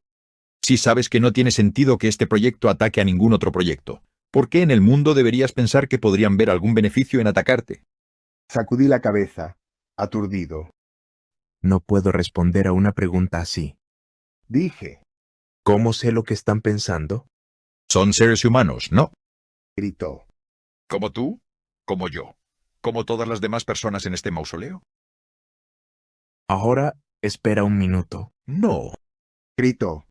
si sabes que no tiene sentido que este proyecto ataque a ningún otro proyecto, ¿por qué en el mundo deberías pensar que podrían ver algún beneficio en atacarte? Sacudí la cabeza, aturdido. No puedo responder a una pregunta así. Dije. ¿Cómo sé lo que están pensando? Son seres humanos, ¿no? Gritó. Como tú, como yo. como todas las demás personas en este mausoleo? Ahora espera un minuto. No, Gritó.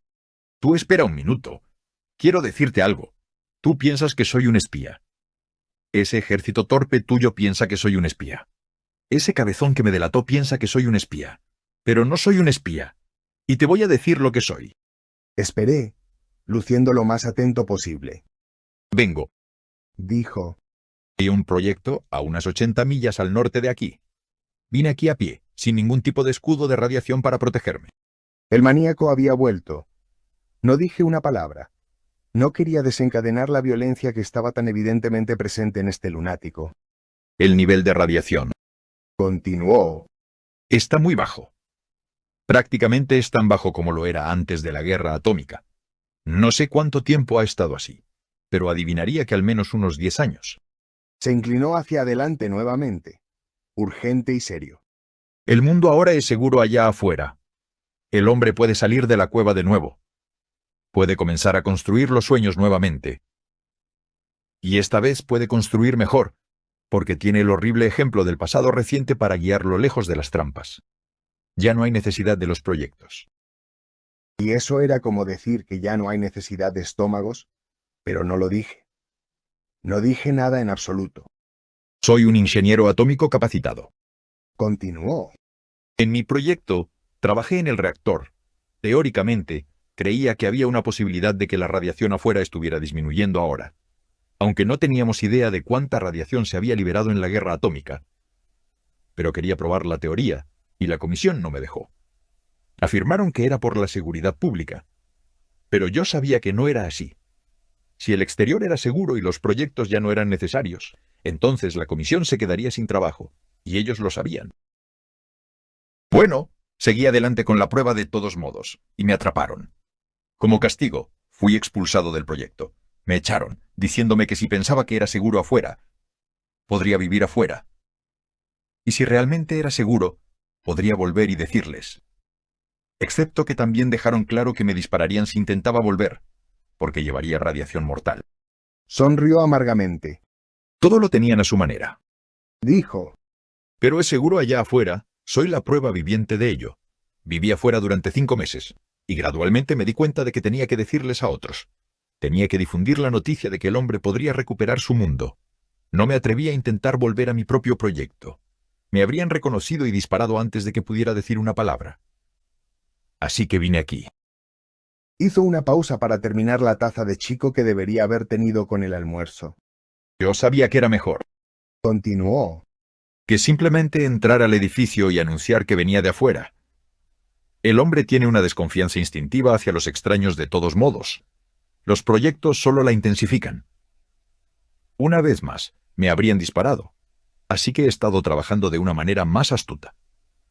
tú espera un minuto. Quiero decirte algo. Tú piensas que soy un espía. Ese ejército torpe tuyo piensa que soy un espía. Ese cabezón que me delató piensa que soy un espía. Pero no soy un espía. Y te voy a decir lo que soy. Esperé, luciendo lo más atento posible. Vengo Dijo. de un proyecto a unas 80 millas al norte de aquí. Vine aquí a pie, sin ningún tipo de escudo de radiación para protegerme. El maníaco había vuelto. No dije una palabra. No quería desencadenar la violencia que estaba tan evidentemente presente en este lunático. El nivel de radiación Continuó. está muy bajo. Prácticamente es tan bajo como lo era antes de la guerra atómica. No sé cuánto tiempo ha estado así, pero adivinaría que al menos unos 10 años. Se inclinó hacia adelante nuevamente, urgente y serio. El mundo ahora es seguro allá afuera. El hombre puede salir de la cueva de nuevo. Puede comenzar a construir los sueños nuevamente. Y esta vez puede construir mejor, porque tiene el horrible ejemplo del pasado reciente para guiarlo lejos de las trampas. Ya no hay necesidad de los proyectos. Y eso era como decir que ya no hay necesidad de estómagos, pero no lo dije. No dije nada en absoluto. Soy un ingeniero atómico capacitado. Continuó. En mi proyecto, trabajé en el reactor. Teóricamente, creía que había una posibilidad de que la radiación afuera estuviera disminuyendo ahora, aunque no teníamos idea de cuánta radiación se había liberado en la guerra atómica. Pero quería probar la teoría, y la comisión no me dejó. Afirmaron que era por la seguridad pública, pero yo sabía que no era así. Si el exterior era seguro y los proyectos ya no eran necesarios, entonces la comisión se quedaría sin trabajo, y ellos lo sabían. Bueno, seguí adelante con la prueba de todos modos, y me atraparon. Como castigo, fui expulsado del proyecto. Me echaron, diciéndome que si pensaba que era seguro afuera, podría vivir afuera. Y si realmente era seguro, podría volver y decirles. Excepto que también dejaron claro que me dispararían si intentaba volver, porque llevaría radiación mortal. Sonrió amargamente. Todo lo tenían a su manera. Dijo. Pero es seguro allá afuera, soy la prueba viviente de ello. Viví afuera durante 5 meses, y gradualmente me di cuenta de que tenía que decirles a otros. Tenía que difundir la noticia de que el hombre podría recuperar su mundo. No me atreví a intentar volver a mi propio proyecto. Me habrían reconocido y disparado antes de que pudiera decir una palabra. Así que vine aquí. Hizo una pausa para terminar la taza de chico que debería haber tenido con el almuerzo. Yo sabía que era mejor Continuó. que simplemente entrar al edificio y anunciar que venía de afuera. El hombre tiene una desconfianza instintiva hacia los extraños de todos modos. Los proyectos solo la intensifican. Una vez más, me habrían disparado. Así que he estado trabajando de una manera más astuta.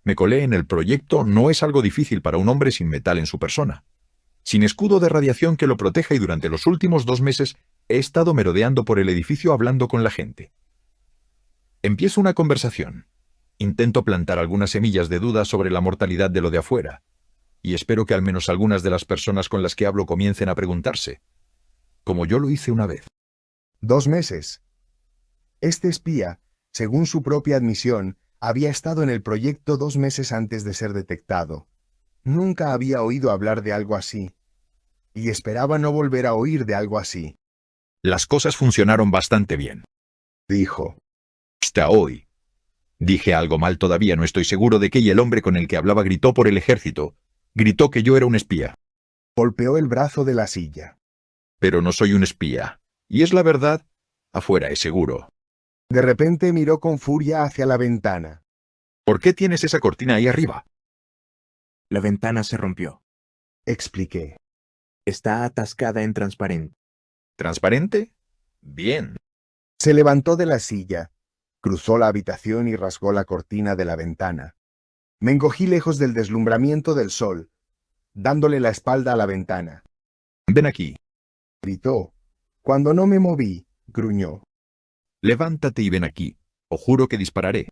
Me colé en el proyecto no es algo difícil para un hombre sin metal en su persona. Sin escudo de radiación que lo proteja y durante los últimos 2 meses he estado merodeando por el edificio hablando con la gente. Empiezo una conversación. Intento plantar algunas semillas de duda sobre la mortalidad de lo de afuera. Y espero que al menos algunas de las personas con las que hablo comiencen a preguntarse. Como yo lo hice una vez. 2 meses. Este espía, según su propia admisión, había estado en el proyecto 2 meses antes de ser detectado. Nunca había oído hablar de algo así. Y esperaba no volver a oír de algo así. Las cosas funcionaron bastante bien. Dijo. Hasta hoy. Dije algo mal todavía, no estoy seguro de qué, y el hombre con el que hablaba gritó por el ejército. Gritó que yo era un espía. Golpeó el brazo de la silla. Pero no soy un espía. Y es la verdad, afuera es seguro. De repente miró con furia hacia la ventana. ¿Por qué tienes esa cortina ahí arriba? La ventana se rompió. Expliqué. Está atascada en transparente. ¿Transparente? Bien. Se levantó de la silla, cruzó la habitación y rasgó la cortina de la ventana. Me encogí lejos del deslumbramiento del sol, dándole la espalda a la ventana. Ven aquí. Gritó. Cuando no me moví, gruñó. Levántate y ven aquí. O juro que dispararé.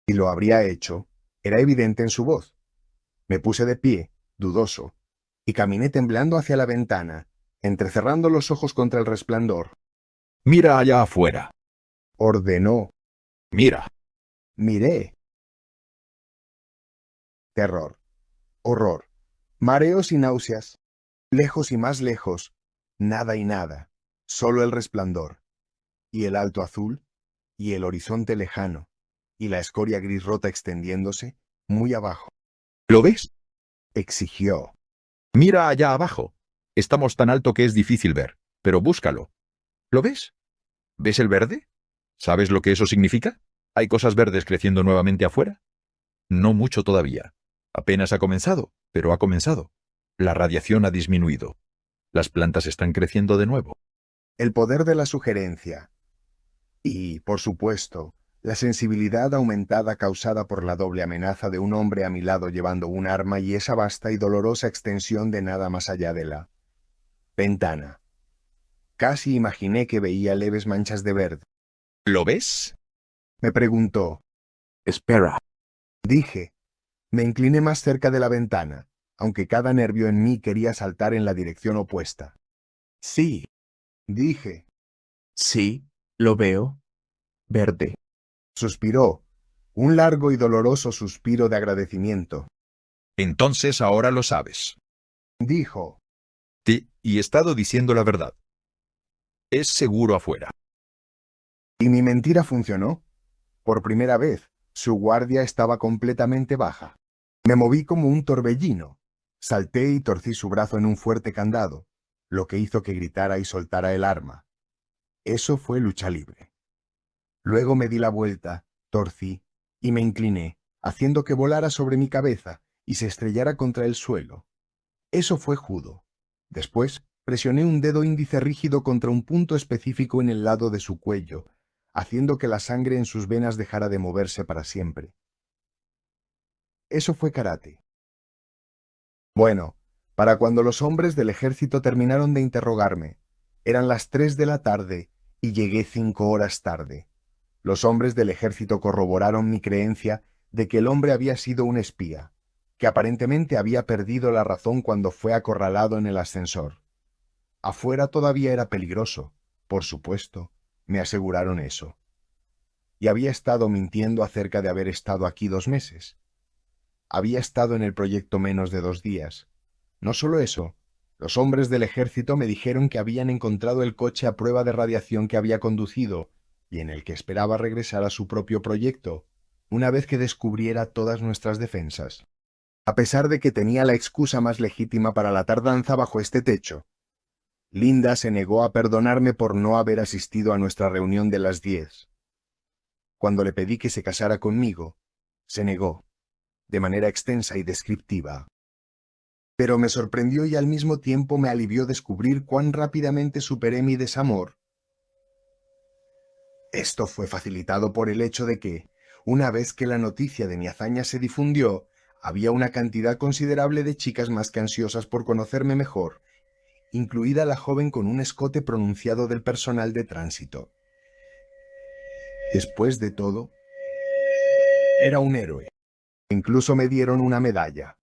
Y lo habría hecho. Era evidente en su voz. Me puse de pie, dudoso, y caminé temblando hacia la ventana, entrecerrando los ojos contra el resplandor. Mira allá afuera. Ordenó. Mira. Miré. Terror. Horror. Mareos y náuseas. Lejos y más lejos. Nada y nada. Solo el resplandor. Y el alto azul. Y el horizonte lejano. Y la escoria gris rota extendiéndose muy abajo. ¿Lo ves? Exigió. Mira allá abajo. Estamos tan alto que es difícil ver, pero búscalo. ¿Lo ves? ¿Ves el verde? ¿Sabes lo que eso significa? ¿Hay cosas verdes creciendo nuevamente afuera? No mucho todavía. Apenas ha comenzado, pero ha comenzado. La radiación ha disminuido. Las plantas están creciendo de nuevo. El poder de la sugerencia. Y, por supuesto, la sensibilidad aumentada causada por la doble amenaza de un hombre a mi lado llevando un arma y esa vasta y dolorosa extensión de nada más allá de la ventana. Casi imaginé que veía leves manchas de verde. ¿Lo ves? Me preguntó. Espera. Dije. Me incliné más cerca de la ventana, aunque cada nervio en mí quería saltar en la dirección opuesta. Sí, Dije. sí, lo veo. Verde. Suspiró. Un largo y doloroso suspiro de agradecimiento. Entonces ahora lo sabes. Dijo. Y he estado diciendo la verdad. Es seguro afuera. Y mi mentira funcionó. Por primera vez, su guardia estaba completamente baja. Me moví como un torbellino. Salté y torcí su brazo en un fuerte candado, lo que hizo que gritara y soltara el arma. Eso fue lucha libre. Luego me di la vuelta, torcí y me incliné, haciendo que volara sobre mi cabeza y se estrellara contra el suelo. Eso fue judo. Después, presioné un dedo índice rígido contra un punto específico en el lado de su cuello, haciendo que la sangre en sus venas dejara de moverse para siempre. Eso fue karate. Bueno, para cuando los hombres del ejército terminaron de interrogarme, eran las 3 de la tarde y llegué 5 horas tarde. Los hombres del ejército corroboraron mi creencia de que el hombre había sido un espía, que aparentemente había perdido la razón cuando fue acorralado en el ascensor. Afuera todavía era peligroso, por supuesto, me aseguraron eso. Y había estado mintiendo acerca de haber estado aquí 2 meses. Había estado en el proyecto menos de 2 días. No solo eso, los hombres del ejército me dijeron que habían encontrado el coche a prueba de radiación que había conducido y en el que esperaba regresar a su propio proyecto, una vez que descubriera todas nuestras defensas. A pesar de que tenía la excusa más legítima para la tardanza bajo este techo. Linda se negó a perdonarme por no haber asistido a nuestra reunión de las 10. Cuando le pedí que se casara conmigo, se negó, de manera extensa y descriptiva. Pero me sorprendió y al mismo tiempo me alivió descubrir cuán rápidamente superé mi desamor. Esto fue facilitado por el hecho de que, una vez que la noticia de mi hazaña se difundió, había una cantidad considerable de chicas más que ansiosas por conocerme mejor, incluida la joven con un escote pronunciado del personal de tránsito. Después de todo, era un héroe. Incluso me dieron una medalla.